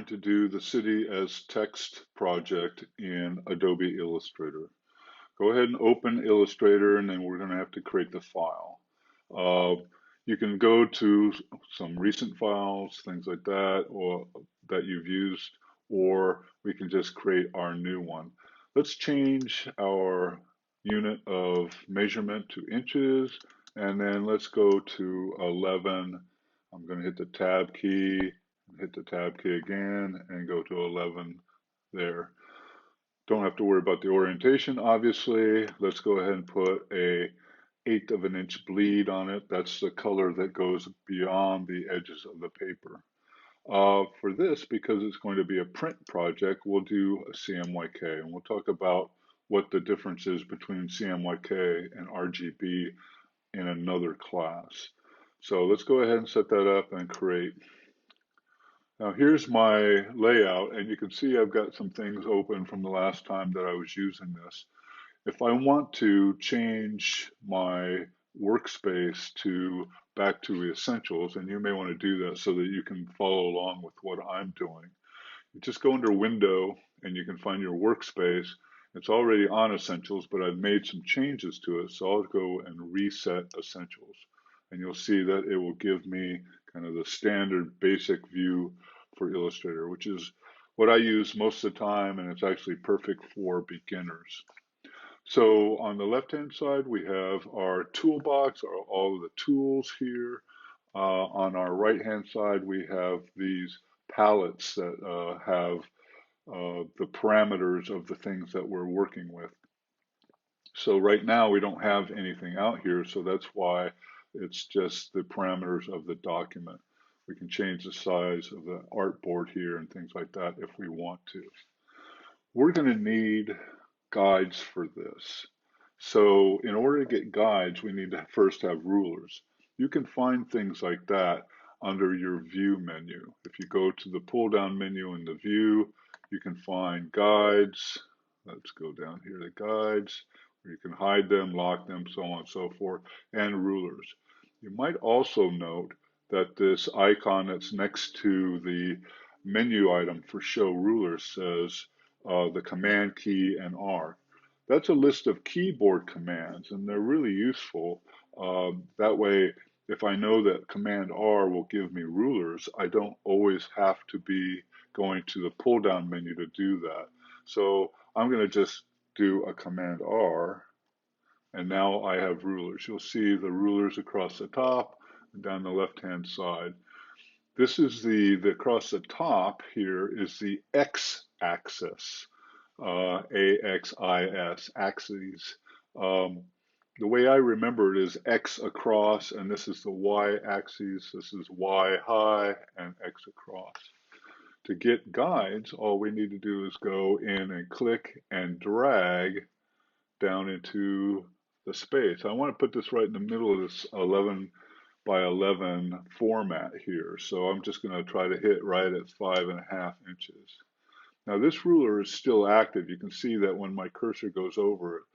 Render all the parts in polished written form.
going to do the city as text project in Adobe Illustrator. Go ahead and open Illustrator, and then we're going to have to create the file. Uh, you can go to some recent files, things like that, or that you've used, or we can just create our new one. Let's change our unit of measurement to inches, and then let's go to 11. I'm going to hit the tab key, hit the tab key again, and go to 11 there. Don't have to worry about the orientation, obviously. Let's go ahead and put a 1/8 of an inch bleed on it. That's the color that goes beyond the edges of the paper. For this, because it's going to be a print project, we'll do a CMYK, and we'll talk about what the difference is between CMYK and RGB in another class. So let's go ahead and set that up and create. Now here's my layout, and you can see I've got some things open from the last time that I was using this. If I want to change my workspace to back to the essentials, and you may want to do that so that you can follow along with what I'm doing, you just go under Window and you can find your workspace. It's already on Essentials, but I've made some changes to it, so I'll go and reset Essentials. And you'll see that it will give me kind of the standard basic view for Illustrator, which is what I use most of the time, and it's actually perfect for beginners. So on the left-hand side, we have our toolbox, or all of the tools here. On our right-hand side, we have these palettes that have the parameters of the things that we're working with. So right now we don't have anything out here, so that's why it's just the parameters of the document. We can change the size of the artboard here and things like that if we want to. We're going to need guides for this. So in order to get guides, we need to first have rulers. You can find things like that under your view menu. If you go to the pull down menu in the view, you can find guides. Let's go down here to guides, where you can hide them, lock them, so on and so forth, and rulers. You might also note that this icon that's next to the menu item for show rulers says the command key and R. That's a list of keyboard commands, and they're really useful. That way, if I know that Command R will give me rulers, I don't always have to be going to the pull down menu to do that. So I'm going to just do a Command R, and now I have rulers. You'll see the rulers across the top and down the left-hand side. This is the across the top here is the x-axis. AXIS, axes. The way I remember it is X across, and this is the Y axis, this is Y high, and X across. To get guides, all we need to do is go in and click and drag down into the space. I want to put this right in the middle of this 11 by 11 format here, so I'm just going to try to hit right at 5.5 inches. Now this ruler is still active. You can see that when my cursor goes over it,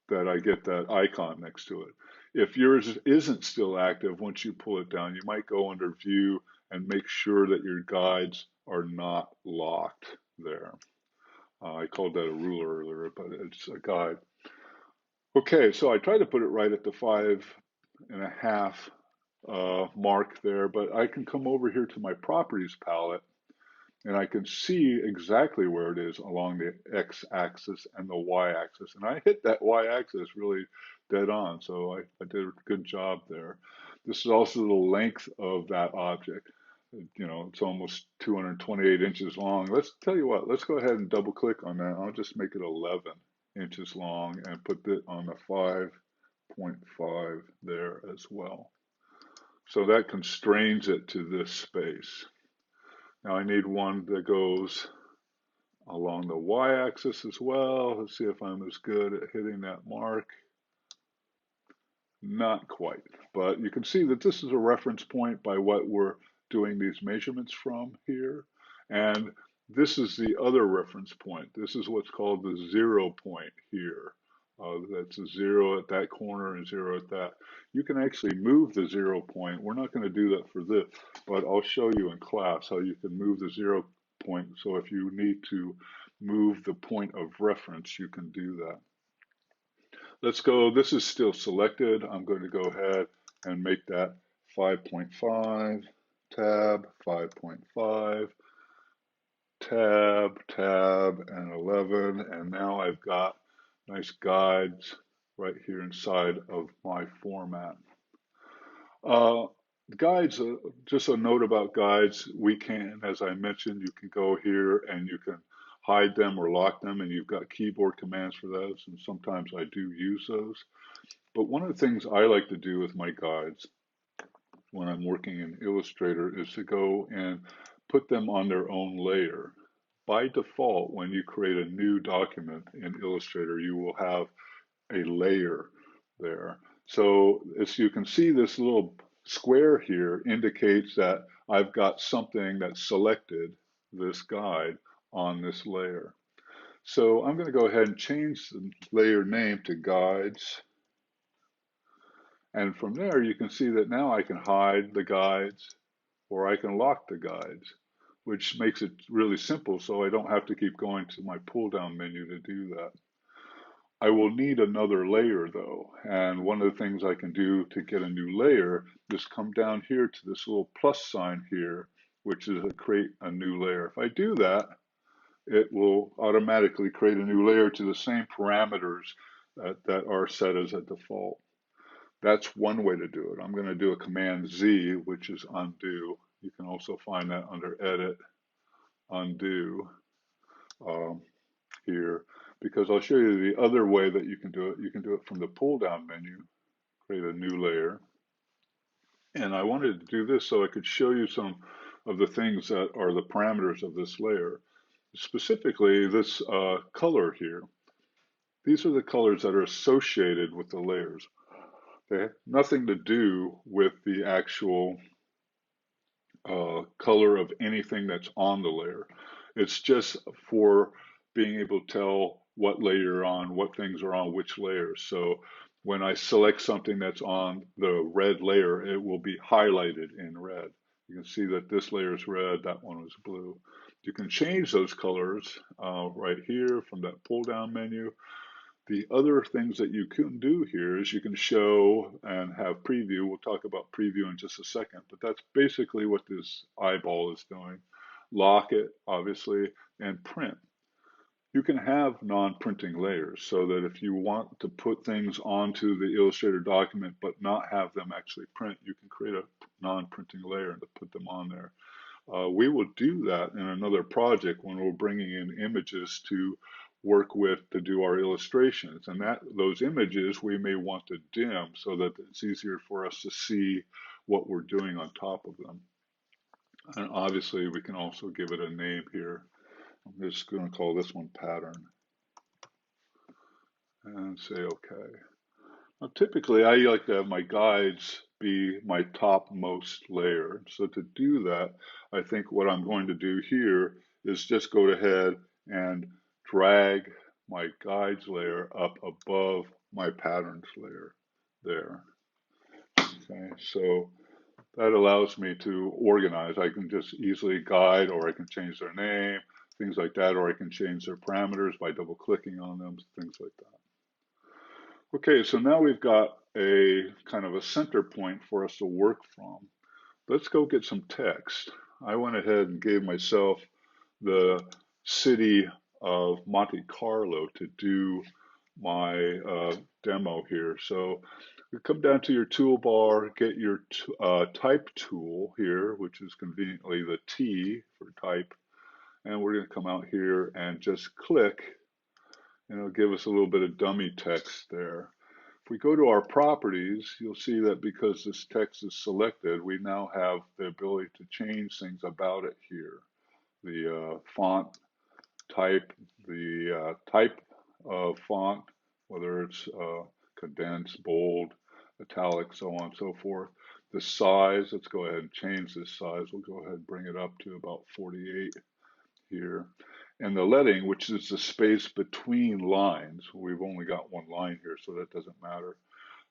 that I get that icon next to it. If yours isn't still active, once you pull it down, you might go under View and make sure that your guides are not locked there. I called that a ruler earlier, but it's a guide. Okay, so I tried to put it right at the 5.5 mark there, but I can come over here to my properties palette and I can see exactly where it is along the x-axis and the y-axis. And I hit that y-axis really dead on, so I did a good job there. This is also the length of that object. You know, it's almost 228 inches long. Let's tell you what, let's go ahead and double click on that. I'll just make it 11 inches long and put it on the 5.5 there as well. So that constrains it to this space. Now I need one that goes along the y-axis as well. Let's see if I'm as good at hitting that mark. Not quite, but you can see that this is a reference point by what we're doing these measurements from here. And this is the other reference point. This is what's called the 0 point here. That's a 0 at that corner and 0 at that. You can actually move the 0 point. We're not going to do that for this, but I'll show you in class how you can move the 0 point. So if you need to move the point of reference, you can do that. Let's go. This is still selected. I'm going to go ahead and make that 5.5, tab, 5.5, tab, and 11. And now I've got nice guides right here inside of my format. Uh, guides, just a note about guides, we can, as I mentioned, you can go here and you can hide them or lock them, and you've got keyboard commands for those, and sometimes I do use those. But one of the things I like to do with my guides when I'm working in Illustrator is to go and put them on their own layer. By default, when you create a new document in Illustrator, you will have a layer there. So as you can see, this little square here indicates that I've got something that selected this guide on this layer. So I'm going to go ahead and change the layer name to guides. And from there, you can see that now I can hide the guides or I can lock the guides, which makes it really simple so I don't have to keep going to my pull down menu to do that. I will need another layer though, and one of the things I can do to get a new layer is come down here to this little plus sign here, which is a create a new layer. If I do that, it will automatically create a new layer to the same parameters that are set as a default. That's one way to do it. I'm going to do a Command Z, which is undo. You can also find that under Edit, Undo here, because I'll show you the other way that you can do it. You can do it from the pull down menu, create a new layer. And I wanted to do this so I could show you some of the things that are the parameters of this layer. Specifically, this color here. These are the colors that are associated with the layers. They have nothing to do with the actual color of anything that's on the layer. It's just for being able to tell what layer you're on, what things are on which layers. So when I select something that's on the red layer, it will be highlighted in red. You can see that this layer is red, that one is blue. You can change those colors right here from that pull down menu. The other things that you can do here is you can show and have preview. We'll talk about preview in just a second, but that's basically what this eyeball is doing. Lock it, obviously, and print. You can have non-printing layers so that if you want to put things onto the Illustrator document but not have them actually print, you can create a non-printing layer and put them on there. We will do that in another project when we're bringing in images to work with to do our illustrations. And that those images we may want to dim so that it's easier for us to see what we're doing on top of them. And obviously we can also give it a name here. I'm just going to call this one pattern and say okay. Now, typically I like to have my guides be my topmost layer. So to do that, I think what I'm going to do here is just go ahead and drag my guides layer up above my patterns layer there. Okay, so that allows me to organize. I can just easily guide, or I can change their name, things like that, or I can change their parameters by double clicking on them, things like that. Okay, so now we've got a kind of a center point for us to work from. Let's go get some text. I went ahead and gave myself the city of Monte Carlo to do my demo here. So you come down to your toolbar, get your type tool here, which is conveniently the T for type. And we're going to come out here and just click, and it'll give us a little bit of dummy text there. If we go to our properties, you'll see that because this text is selected, we now have the ability to change things about it here. The font type, the type of font, whether it's condensed, bold, italic, so on and so forth. The size, let's go ahead and change this size. We'll go ahead and bring it up to about 48 here. And the leading, which is the space between lines, we've only got one line here, so that doesn't matter.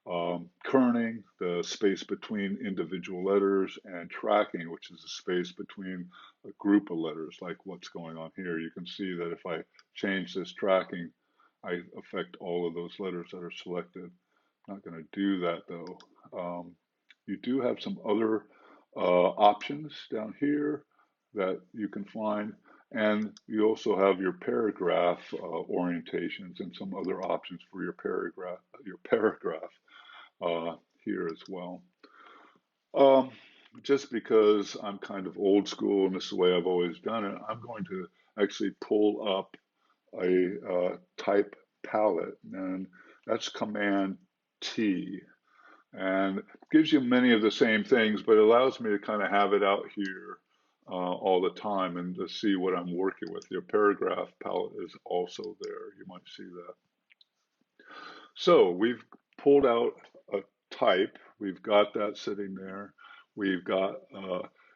Kerning, the space between individual letters, and tracking, which is the space between a group of letters, like what's going on here. You can see that if I change this tracking, I affect all of those letters that are selected. I'm not going to do that though. You do have some other options down here that you can find, and you also have your paragraph orientations and some other options for your paragraph here as well. Um, just because I'm kind of old school and this is the way I've always done it, I'm going to actually pull up a type palette, and that's Command T, and gives you many of the same things, but it allows me to kind of have it out here all the time and to see what I'm working with. Your paragraph palette is also there. You might see that. So we've pulled out a type. We've got that sitting there. We've got,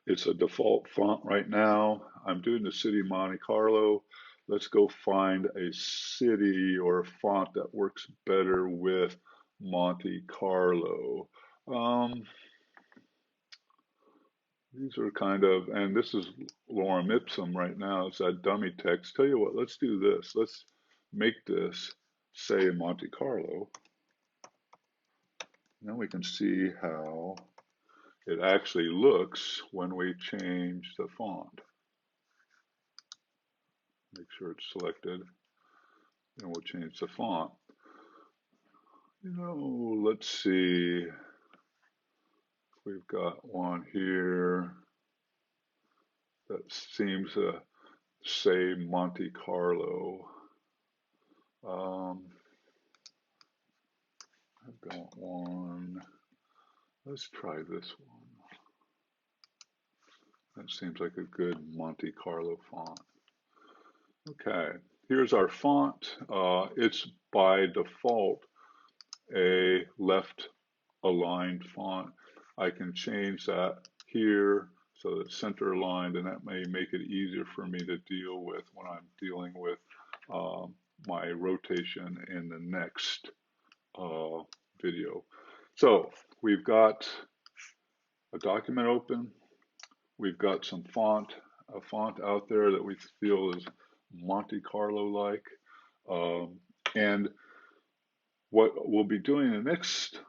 it's a default font right now. I'm doing the city Monte Carlo. Let's go find a city or a font that works better with Monte Carlo. These are kind of, and this is Lorem Ipsum right now. It's that dummy text. Tell you what, let's do this. Let's make this say Monte Carlo. Now we can see how it actually looks when we change the font. Make sure it's selected, and we'll change the font. Let's see. We've got one here that seems to say Monte Carlo. I've got one. Let's try this one. That seems like a good Monte Carlo font. Okay, here's our font. It's by default a left aligned font. I can change that here so that it's center aligned, and that may make it easier for me to deal with when I'm dealing with my rotation in the next video. So we've got a document open. We've got some a font out there that we feel is Monte Carlo-like. And what we'll be doing in the next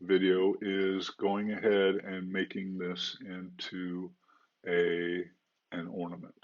video is going ahead and making this into an ornament.